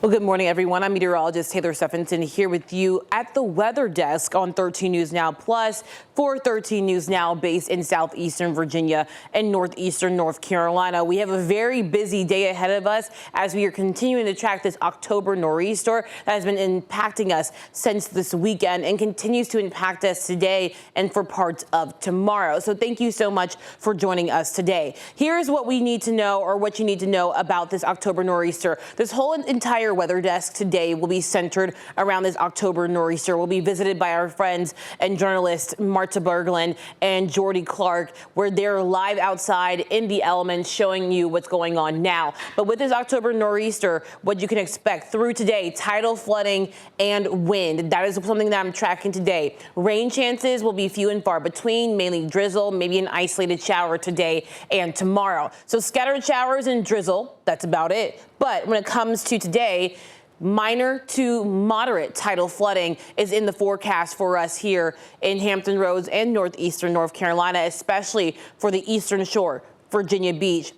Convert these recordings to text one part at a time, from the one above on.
Well, good morning, everyone. I'm meteorologist Taylor Stephenson here with you at the weather desk on 13 News Now Plus for 13 News Now, based in southeastern Virginia and northeastern North Carolina. We have a very busy day ahead of us as we are continuing to track this October nor'easter that has been impacting us since this weekend and continues to impact us today and for parts of tomorrow. So thank you so much for joining us today. Here's what we need to know, or what you need to know about this October nor'easter. This whole entire weather desk today will be centered around this October nor'easter. We'll be visited by our friends and journalists Marta Berglund and Jordy Clark, where they're live outside in the elements showing you what's going on now. But with this October nor'easter, what you can expect through today: tidal, flooding, and wind. That is something that I'm tracking today. Rain chances will be few and far between, mainly drizzle, maybe an isolated shower today and tomorrow. So scattered showers and drizzle, that's about it. But when it comes to today, minor to moderate tidal flooding is in the forecast for us here in Hampton Roads and northeastern North Carolina, especially for the eastern shore, Virginia Beach,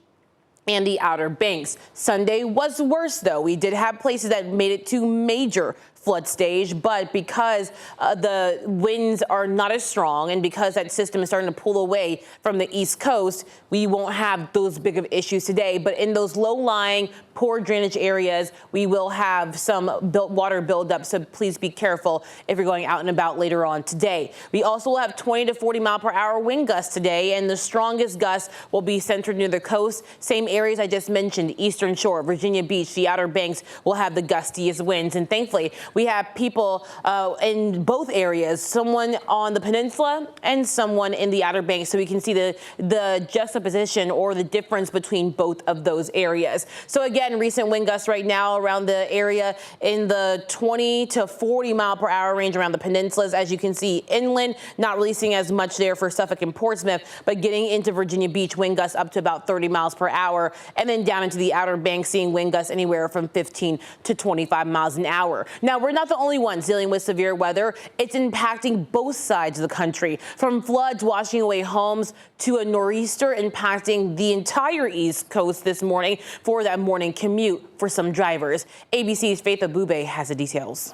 and the Outer Banks. Sunday was worse, though. We did have places that made it to major flood stage, but because the winds are not as strong and because that system is starting to pull away from the East Coast, we won't have those big of issues today. But in those low-lying, poor drainage areas, we will have some water buildup, so please be careful if you're going out and about later on today. We also will have 20 to 40 mile per hour wind gusts today, and the strongest gusts will be centered near the coast. Same areas I just mentioned: Eastern Shore, Virginia Beach, the Outer Banks will have the gustiest winds. And thankfully, we have people in both areas, someone on the peninsula and someone in the Outer Banks, so we can see the juxtaposition or the difference between both of those areas. So again, recent wind gusts right now around the area in the 20 to 40 mile per hour range around the peninsulas. As you can see, inland, not really seeing as much there for Suffolk and Portsmouth, but getting into Virginia Beach, wind gusts up to about 30 miles per hour, and then down into the Outer Banks, seeing wind gusts anywhere from 15 to 25 miles an hour. Now, we're not the only ones dealing with severe weather. It's impacting both sides of the country, from floods washing away homes to a nor'easter impacting the entire East Coast this morning for that morning commute for some drivers. ABC's Faith Abube has the details.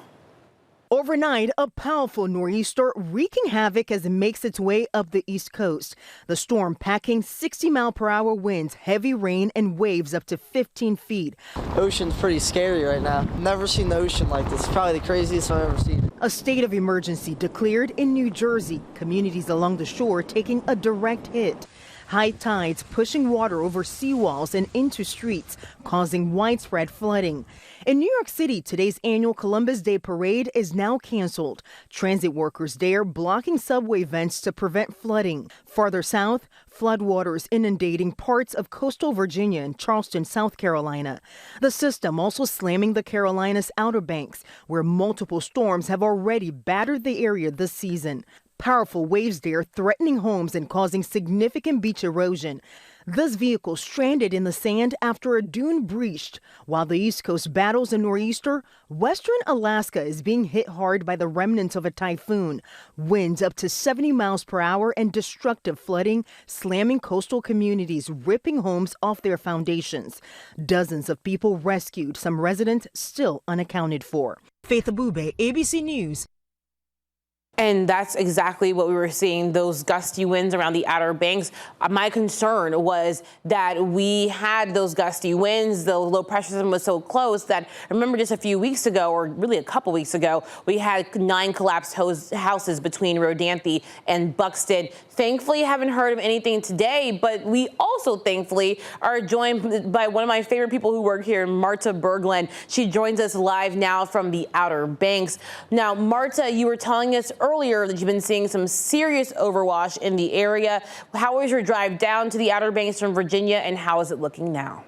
Overnight, a powerful nor'easter wreaking havoc as it makes its way up the East Coast. The storm packing 60-mile-per-hour winds, heavy rain, and waves up to 15 feet. The ocean's pretty scary right now. Never seen the ocean like this. Probably the craziest I've ever seen. A state of emergency declared in New Jersey. Communities along the shore taking a direct hit. High tides pushing water over seawalls and into streets, causing widespread flooding. In New York City, today's annual Columbus Day parade is now canceled. Transit workers there blocking subway vents to prevent flooding. Farther south, floodwaters inundating parts of coastal Virginia and Charleston, South Carolina. The system also slamming the Carolinas' Outer Banks, where multiple storms have already battered the area this season. Powerful waves there threatening homes and causing significant beach erosion. This vehicle stranded in the sand after a dune breached. While the East Coast battles a nor'easter, western Alaska is being hit hard by the remnants of a typhoon. Winds up to 70 miles per hour and destructive flooding, slamming coastal communities, ripping homes off their foundations. Dozens of people rescued, some residents still unaccounted for. Faith Abube, ABC News. And that's exactly what we were seeing, those gusty winds around the Outer Banks. My concern was that we had those gusty winds. The low pressure system was so close that I remember just a few weeks ago, or really a couple weeks ago, we had 9 collapsed houses between Rodanthe and Buxton. Thankfully, haven't heard of anything today, but we also thankfully are joined by one of my favorite people who work here, Marta Berglund. She joins us live now from the Outer Banks. Now, Marta, you were telling us earlier that you've been seeing some serious overwash in the area. How was your drive down to the Outer Banks from Virginia, and how is it looking now?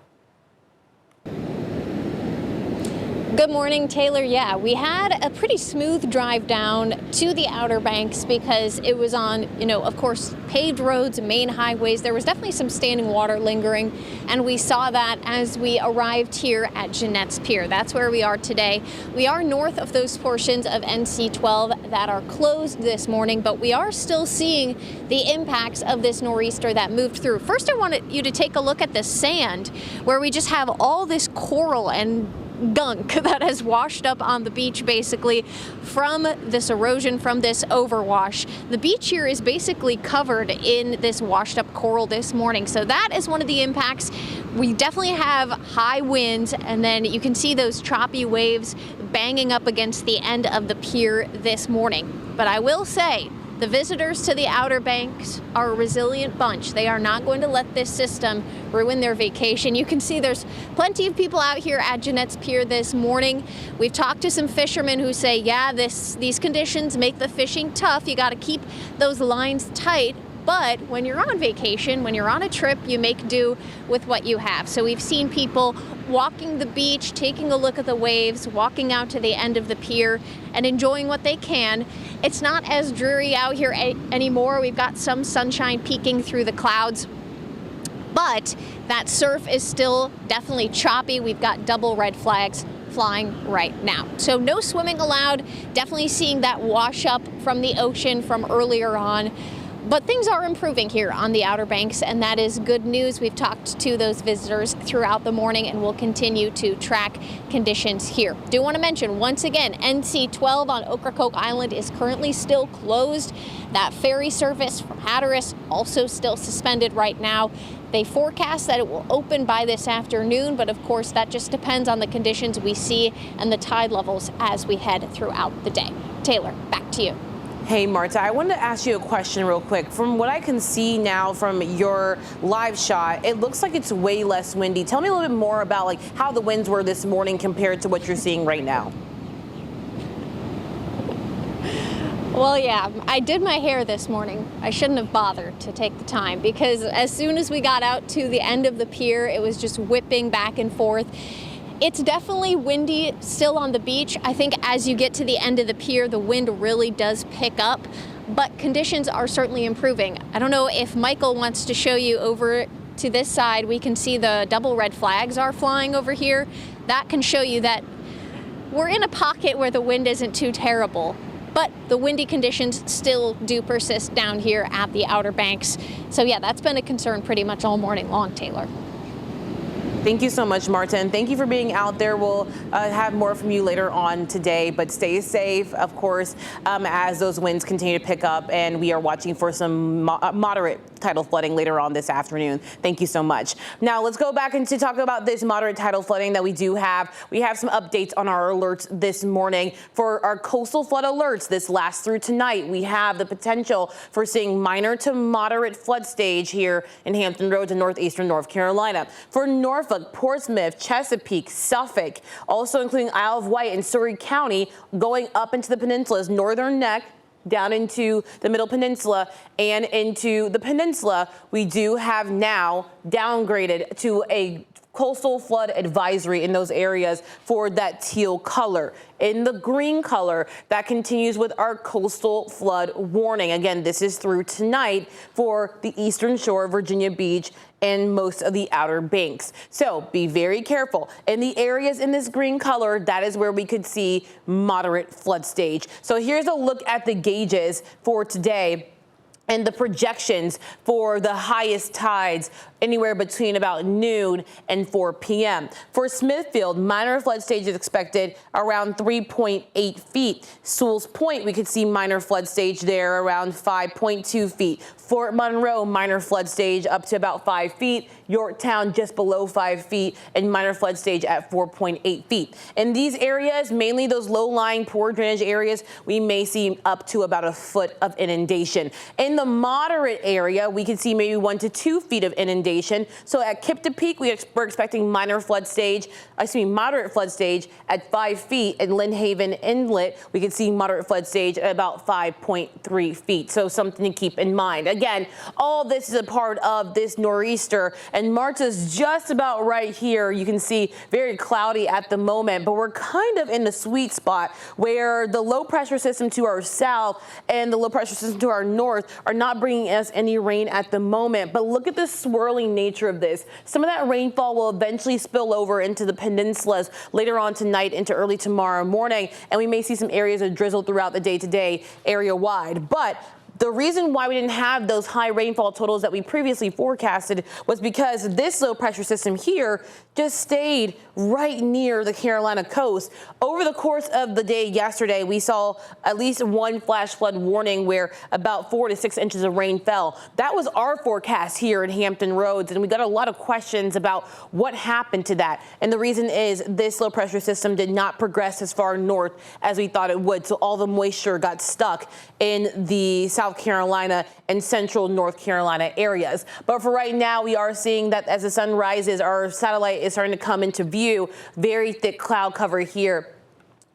Good morning, Taylor. Yeah, we had a pretty smooth drive down to the Outer Banks because it was on, of course, paved roads, main highways. There was definitely some standing water lingering, and we saw that as we arrived here at Jeanette's Pier. That's where we are today. We are north of those portions of NC 12 that are closed this morning, but we are still seeing the impacts of this nor'easter that moved through. First, I wanted you to take a look at the sand, where we just have all this coral and gunk that has washed up on the beach basically from this erosion, from this overwash. The beach here is basically covered in this washed up coral this morning. So that is one of the impacts. We definitely have high winds, and then you can see those choppy waves banging up against the end of the pier this morning. But I will say, the visitors to the Outer Banks are a resilient bunch. They are not going to let this system ruin their vacation. You can see there's plenty of people out here at Jeanette's Pier this morning. We've talked to some fishermen who say, yeah, these conditions make the fishing tough. You got to keep those lines tight. But when you're on vacation, when you're on a trip, you make do with what you have. So we've seen people walking the beach, taking a look at the waves, walking out to the end of the pier and enjoying what they can. It's not as dreary out here anymore. We've got some sunshine peeking through the clouds, but that surf is still definitely choppy. We've got double red flags flying right now. So no swimming allowed. Definitely seeing that wash up from the ocean from earlier on. But things are improving here on the Outer Banks, and that is good news. We've talked to those visitors throughout the morning, and we'll continue to track conditions here. Do want to mention, once again, NC-12 on Ocracoke Island is currently still closed. That ferry service from Hatteras also still suspended right now. They forecast that it will open by this afternoon, but of course that just depends on the conditions we see and the tide levels as we head throughout the day. Taylor, back to you. Hey, Marta, I wanted to ask you a question real quick. From what I can see now from your live shot, it looks like it's way less windy. Tell me a little bit more about like how the winds were this morning compared to what you're seeing right now. Well, yeah, I did my hair this morning. I shouldn't have bothered to take the time because as soon as we got out to the end of the pier, it was just whipping back and forth. It's definitely windy still on the beach. I think as you get to the end of the pier, the wind really does pick up, but conditions are certainly improving. I don't know if Michael wants to show you over to this side. We can see the double red flags are flying over here. That can show you that we're in a pocket where the wind isn't too terrible, but the windy conditions still do persist down here at the Outer Banks. So yeah, that's been a concern pretty much all morning long, Taylor. Thank you so much, Marta, and thank you for being out there. We'll have more from you later on today, but stay safe, of course, as those winds continue to pick up, and we are watching for some moderate tidal flooding later on this afternoon. Thank you so much. Now, let's go back and to talk about this moderate tidal flooding that we do have. We have some updates on our alerts this morning. For our coastal flood alerts, this lasts through tonight. We have the potential for seeing minor to moderate flood stage here in Hampton Roads in northeastern North Carolina. For Norfolk, Portsmouth, Chesapeake, Suffolk, also including Isle of Wight and Surrey County, going up into the peninsula's northern neck, down into the middle peninsula and into the peninsula, we do have now downgraded to a coastal flood advisory in those areas for that teal color. In the green color, that continues with our coastal flood warning. Again, this is through tonight for the eastern shore, Virginia Beach, and most of the Outer Banks. So be very careful. In the areas in this green color, that is where we could see moderate flood stage. So here's a look at the gauges for today and the projections for the highest tides anywhere between about noon and 4 p.m. For Smithfield, minor flood stage is expected around 3.8 feet. Sewell's Point, we could see minor flood stage there around 5.2 feet. Fort Monroe, minor flood stage up to about 5 feet. Yorktown just below 5 feet and minor flood stage at 4.8 feet. In these areas, mainly those low-lying poor drainage areas, we may see up to about a foot of inundation. In the moderate area, we can see maybe 1 to 2 feet of inundation. So at Kipta we're expecting moderate flood stage at 5 feet. In Lynnhaven Inlet, we can see moderate flood stage at about 5.3 feet. So something to keep in mind. Again, all this is a part of this nor'easter, and Marta's just about right here. You can see very cloudy at the moment, but we're kind of in the sweet spot where the low pressure system to our south and the low pressure system to our north are not bringing us any rain at the moment. But look at the swirling nature of this. Some of that rainfall will eventually spill over into the peninsulas later on tonight into early tomorrow morning, and we may see some areas of drizzle throughout the day today area wide. But The reason why we didn't have those high rainfall totals that we previously forecasted was because this low pressure system here just stayed right near the Carolina coast. Over the course of the day yesterday, we saw at least one flash flood warning where about 4 to 6 inches of rain fell. That was our forecast here in Hampton Roads, and we got a lot of questions about what happened to that. And the reason is this low pressure system did not progress as far north as we thought it would, so all the moisture got stuck in the South Carolina and central North Carolina areas. But for right now, we are seeing that as the sun rises, our satellite is starting to come into view. Very thick cloud cover here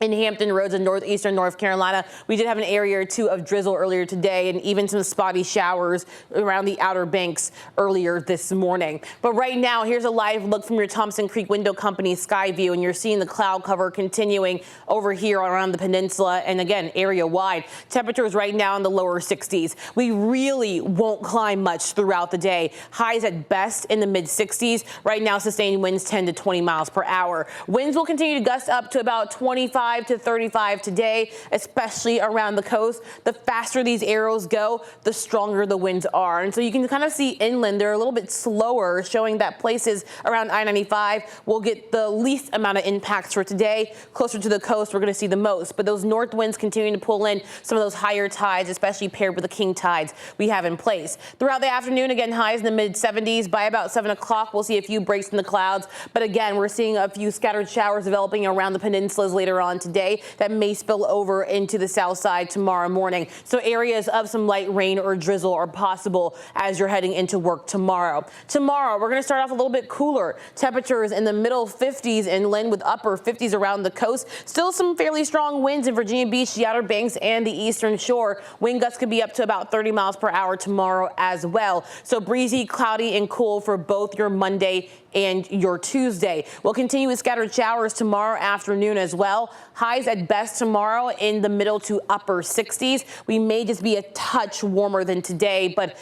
in Hampton Roads in northeastern North Carolina. We did have an area or two of drizzle earlier today and even some spotty showers around the Outer Banks earlier this morning. But right now, here's a live look from your Thompson Creek Window Company sky view, and you're seeing the cloud cover continuing over here around the peninsula and again, area wide. Temperatures right now in the lower 60s. We really won't climb much throughout the day. Highs at best in the mid 60s. Right now, sustained winds 10 to 20 miles per hour. Winds will continue to gust up to about 25 to 35 today, especially around the coast. The faster these arrows go, the stronger the winds are. And so you can kind of see inland, they're a little bit slower, showing that places around I-95 will get the least amount of impacts for today. Closer to the coast, we're going to see the most. But those north winds continuing to pull in some of those higher tides, especially paired with the king tides we have in place. Throughout the afternoon, again, highs in the mid 70s. By about 7 o'clock, we'll see a few breaks in the clouds. But again, we're seeing a few scattered showers developing around the peninsulas later on today that may spill over into the south side tomorrow morning. So areas of some light rain or drizzle are possible as you're heading into work tomorrow. Tomorrow, we're going to start off a little bit cooler. Temperatures in the middle 50s inland with upper 50s around the coast. Still some fairly strong winds in Virginia Beach, the Outer Banks, and the eastern shore. Wind gusts could be up to about 30 miles per hour tomorrow as well. So breezy, cloudy, and cool for both your Monday and your Tuesday. We'll continue with scattered showers tomorrow afternoon as well. Highs at best tomorrow in the middle to upper 60s. We may just be a touch warmer than today, but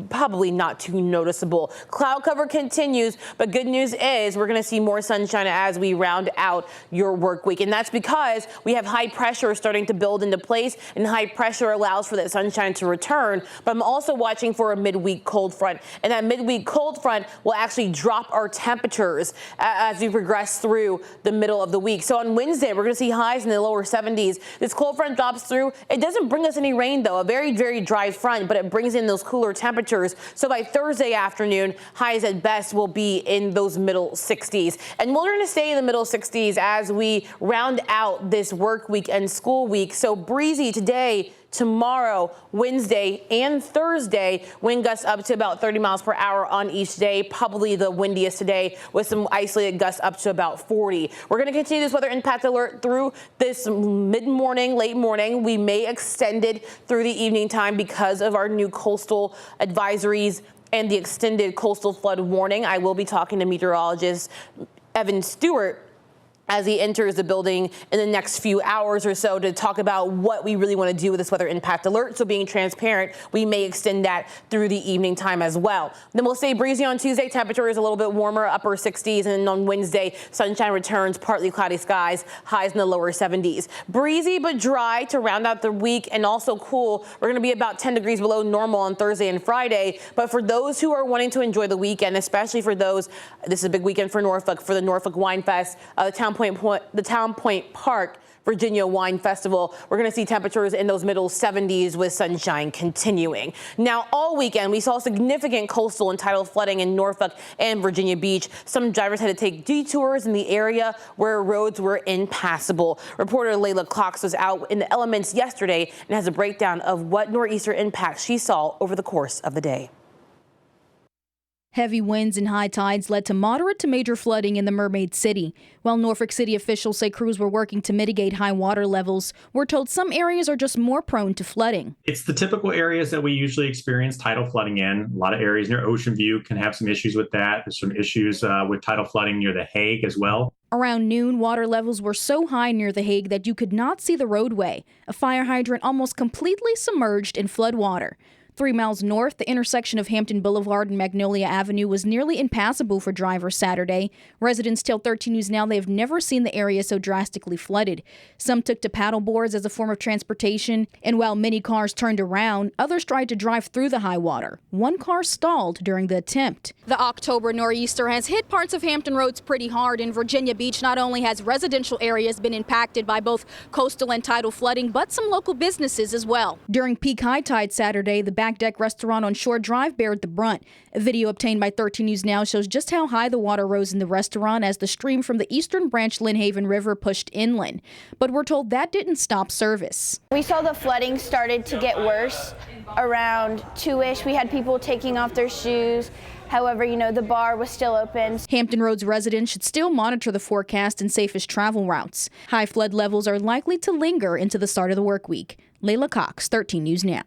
probably not too noticeable. Cloud cover continues, but good news is we're going to see more sunshine as we round out your work week. And that's because we have high pressure starting to build into place, and high pressure allows for that sunshine to return. But I'm also watching for a midweek cold front, and that midweek cold front will actually drop our temperatures as we progress through the middle of the week. So on Wednesday, we're going to see highs in the lower 70s. This cold front drops through. It doesn't bring us any rain, though. A very, very dry front, but it brings in those cooler temperatures. So by Thursday afternoon, highs at best will be in those middle 60s. And we're going to stay in the middle 60s as we round out this work week and school week. So breezy today, tomorrow, Wednesday, and Thursday. Wind gusts up to about 30 miles per hour on each day, probably the windiest today with some isolated gusts up to about 40. We're going to continue this weather impact alert through this mid-morning, late morning. We may extend it through the evening time because of our new coastal advisories and the extended coastal flood warning. I will be talking to meteorologist Evan Stewart as he enters the building in the next few hours or so to talk about what we really want to do with this weather impact alert. So being transparent, we may extend that through the evening time as well. Then we'll stay breezy on Tuesday. Temperature is a little bit warmer, upper 60s. And on Wednesday, sunshine returns, partly cloudy skies, highs in the lower 70s. Breezy but dry to round out the week, and also cool. We're going to be about 10 degrees below normal on Thursday and Friday. But for those who are wanting to enjoy the weekend, especially for those, this is a big weekend for Norfolk, for the Norfolk Wine Fest, the Town Point Park Virginia Wine Festival. We're going to see temperatures in those middle 70s with sunshine continuing. Now, all weekend, we saw significant coastal and tidal flooding in Norfolk and Virginia Beach. Some drivers had to take detours in the area where roads were impassable. Reporter Layla Cox was out in the elements yesterday and has a breakdown of what nor'easter impacts she saw over the course of the day. Heavy winds and high tides led to moderate to major flooding in the Mermaid City. While Norfolk City officials say crews were working to mitigate high water levels, we're told some areas are just more prone to flooding. It's the typical areas that we usually experience tidal flooding in. A lot of areas near Ocean View can have some issues with that. There's some issues with tidal flooding near The Hague as well. Around noon, water levels were so high near The Hague that you could not see the roadway. A fire hydrant almost completely submerged in flood water. 3 miles north, the intersection of Hampton Boulevard and Magnolia Avenue was nearly impassable for drivers Saturday. Residents tell 13 News Now they have never seen the area so drastically flooded. Some took to paddle boards as a form of transportation, and while many cars turned around, others tried to drive through the high water. One car stalled during the attempt. The October nor'easter has hit parts of Hampton Roads pretty hard. In Virginia Beach, not only has residential areas been impacted by both coastal and tidal flooding, but some local businesses as well. During peak high tide Saturday, the Back Deck restaurant on Shore Drive bared the brunt. A video obtained by 13 News Now shows just how high the water rose in the restaurant as the stream from the eastern branch Lynn Haven River pushed inland. But we're told that didn't stop service. We saw the flooding started to get worse around 2-ish. We had people taking off their shoes. However, the bar was still open. Hampton Roads residents should still monitor the forecast and safest travel routes. High flood levels are likely to linger into the start of the work week. Layla Cox, 13 News Now.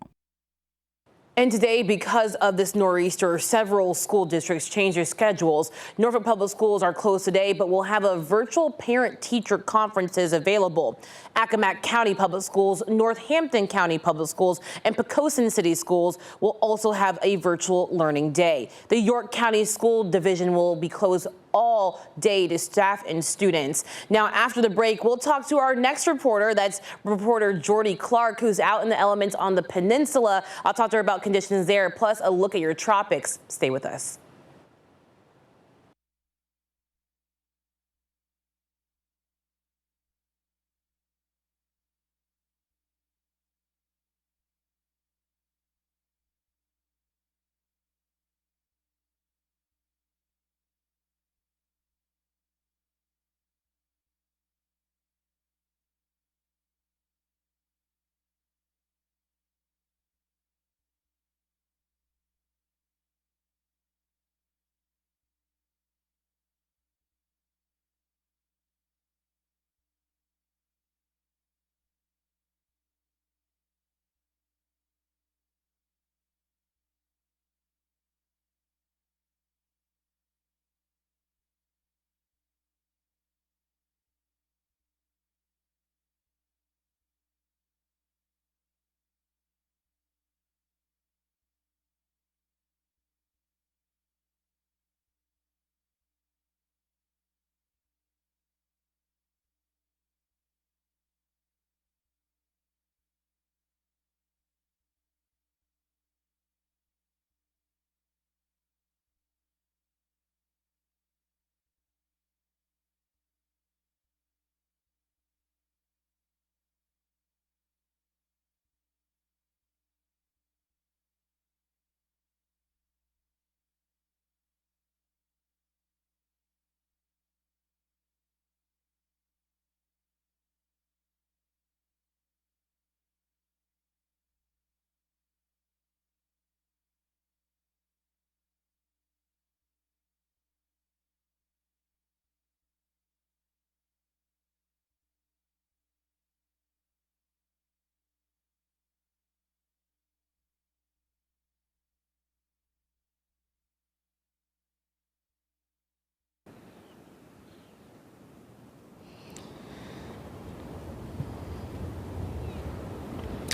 And today, because of this nor'easter, several school districts changed their schedules. Norfolk Public Schools are closed today, but will have a virtual parent-teacher conferences available. Accomack County Public Schools, Northampton County Public Schools, and Poquoson City Schools will also have a virtual learning day. The York County School Division will be closed all day to staff and students. Now, after the break, we'll talk to our next reporter. That's reporter Jordy Clark, who's out in the elements on the peninsula. I'll talk to her about conditions there, plus a look at your tropics. Stay with us.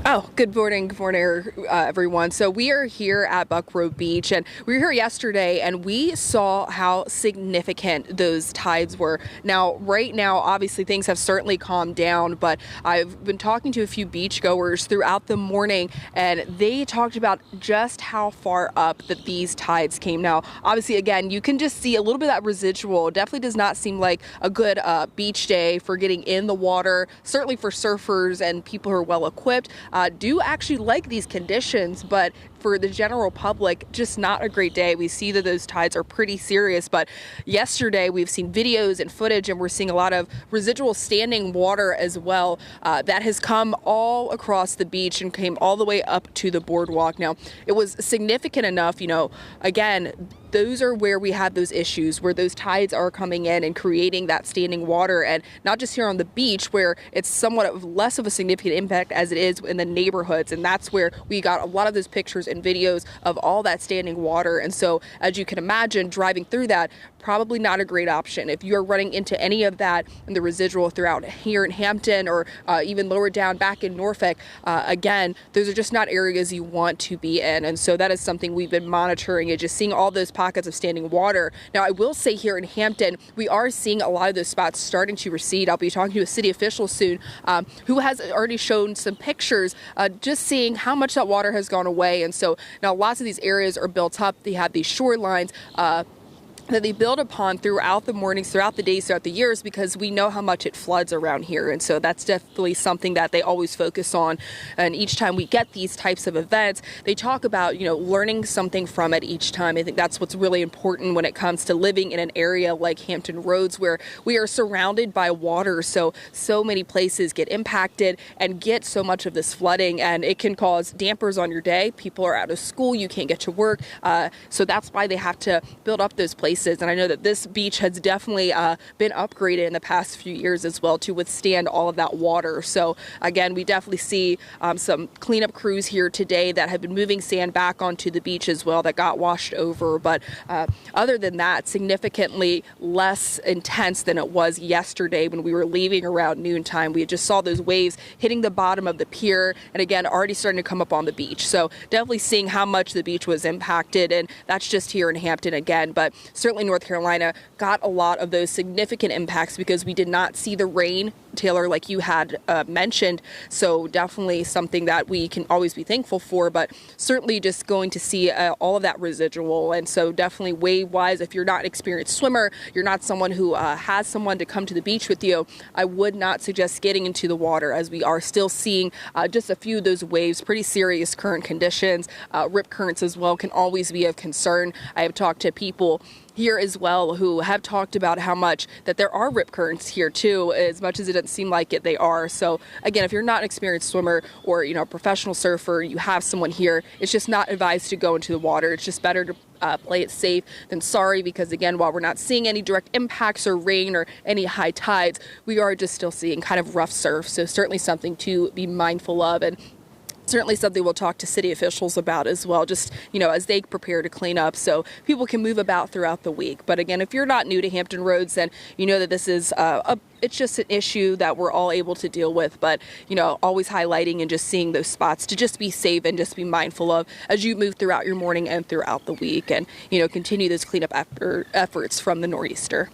Oh, good morning, everyone. So we are here at Buckroe Beach, and we were here yesterday, and we saw how significant those tides were. Now, right now, obviously, things have certainly calmed down, but I've been talking to a few beachgoers throughout the morning, and they talked about just how far up that these tides came. Now, obviously, again, you can just see a little bit of that residual. Definitely does not seem like a good beach day for getting in the water, certainly for surfers and people who are well equipped. Do actually like these conditions, but for the general public, just not a great day. We see that those tides are pretty serious, but yesterday we've seen videos and footage, and we're seeing a lot of residual standing water as well that has come all across the beach and came all the way up to the boardwalk. Now, it was significant enough, again, those are where we have those issues, where those tides are coming in and creating that standing water, and not just here on the beach where it's somewhat of less of a significant impact as it is in the neighborhoods. And that's where we got a lot of those pictures and videos of all that standing water. And so, as you can imagine, driving through that, probably not a great option. If you're running into any of that and the residual throughout here in Hampton or even lower down back in Norfolk, again, those are just not areas you want to be in. And so that is something we've been monitoring, is just seeing all those pockets of standing water. Now, I will say here in Hampton, we are seeing a lot of those spots starting to recede. I'll be talking to a city official soon who has already shown some pictures, just seeing how much that water has gone away. And so now lots of these areas are built up. They have these shorelines that they build upon throughout the mornings, throughout the days, throughout the years, because we know how much it floods around here. And so that's definitely something that they always focus on. And each time we get these types of events, they talk about, learning something from it each time. I think that's what's really important when it comes to living in an area like Hampton Roads, where we are surrounded by water. So many places get impacted and get so much of this flooding, and it can cause dampers on your day. People are out of school, you can't get to work. So that's why they have to build up those places. And I know that this beach has definitely been upgraded in the past few years as well to withstand all of that water. So again, we definitely see some cleanup crews here today that have been moving sand back onto the beach as well that got washed over. But other than that, significantly less intense than it was yesterday when we were leaving around noontime. We just saw those waves hitting the bottom of the pier and again, already starting to come up on the beach. So definitely seeing how much the beach was impacted, and that's just here in Hampton again. But certainly North Carolina got a lot of those significant impacts because we did not see the rain, Taylor, like you had mentioned. So definitely something that we can always be thankful for, but certainly just going to see all of that residual. And so definitely wave wise, if you're not an experienced swimmer, you're not someone who has someone to come to the beach with you, I would not suggest getting into the water, as we are still seeing just a few of those waves, pretty serious current conditions. Rip currents as well can always be of concern. I have talked to people here as well who have talked about how much that there are rip currents here too, as much as it doesn't seem like it, they are. So again, if you're not an experienced swimmer or a professional surfer, you have someone here, it's just not advised to go into the water. It's just better to play it safe than sorry, because again, while we're not seeing any direct impacts or rain or any high tides, we are just still seeing kind of rough surf. So certainly something to be mindful of, and certainly something we'll talk to city officials about as well, just, as they prepare to clean up so people can move about throughout the week. But again, if you're not new to Hampton Roads, then you know that this is it's just an issue that we're all able to deal with. But, always highlighting and just seeing those spots to just be safe and just be mindful of as you move throughout your morning and throughout the week, and, continue those cleanup efforts from the nor'easter.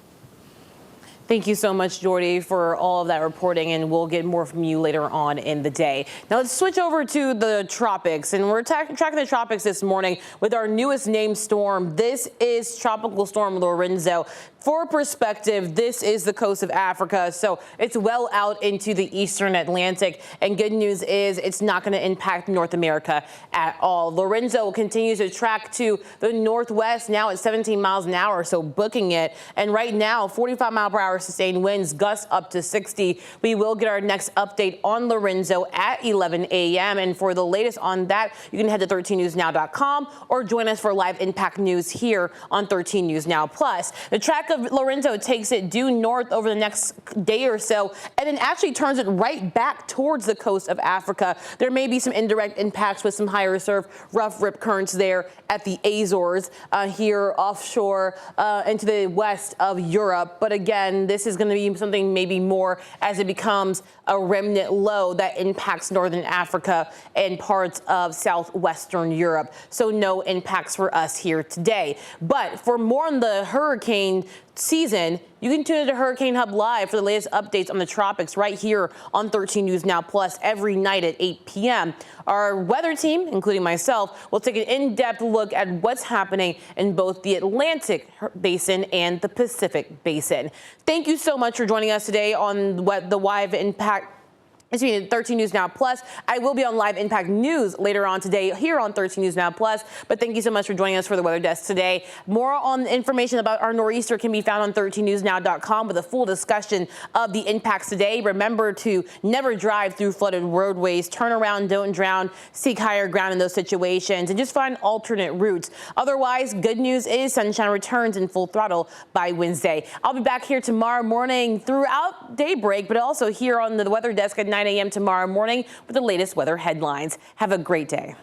Thank you so much, Jordy, for all of that reporting, and we'll get more from you later on in the day. Now let's switch over to the tropics, and we're tracking the tropics this morning with our newest named storm. This is Tropical Storm Lorenzo. For perspective, this is the coast of Africa, so it's well out into the eastern Atlantic, and good news is it's not going to impact North America at all. Lorenzo continues to track to the northwest, now at 17 miles an hour, so booking it, and right now 45-mile-per-hour sustained winds, gusts up to 60. We will get our next update on Lorenzo at 11 a.m. And for the latest on that, you can head to 13newsnow.com or join us for live impact news here on 13 News Now Plus. The track of Lorenzo takes it due north over the next day or so, and then actually turns it right back towards the coast of Africa. There may be some indirect impacts with some higher surf, rough rip currents there at the Azores, here offshore into the west of Europe. But again, this is going to be something maybe more as it becomes a remnant low that impacts northern Africa and parts of southwestern Europe. So no impacts for us here today. But for more on the hurricane season, you can tune into Hurricane Hub Live for the latest updates on the tropics right here on 13 News Now Plus every night at 8 p.m. Our weather team, including myself, will take an in-depth look at what's happening in both the Atlantic Basin and the Pacific Basin. Thank you so much for joining us today on the Live Impact. It's me at 13 News Now Plus. I will be on Live Impact News later on today here on 13 News Now Plus. But thank you so much for joining us for the weather desk today. More on information about our nor'easter can be found on 13newsnow.com with a full discussion of the impacts today. Remember to never drive through flooded roadways. Turn around, don't drown. Seek higher ground in those situations and just find alternate routes. Otherwise, good news is sunshine returns in full throttle by Wednesday. I'll be back here tomorrow morning throughout daybreak, but also here on the weather desk at 9 a.m. tomorrow morning with the latest weather headlines. Have a great day.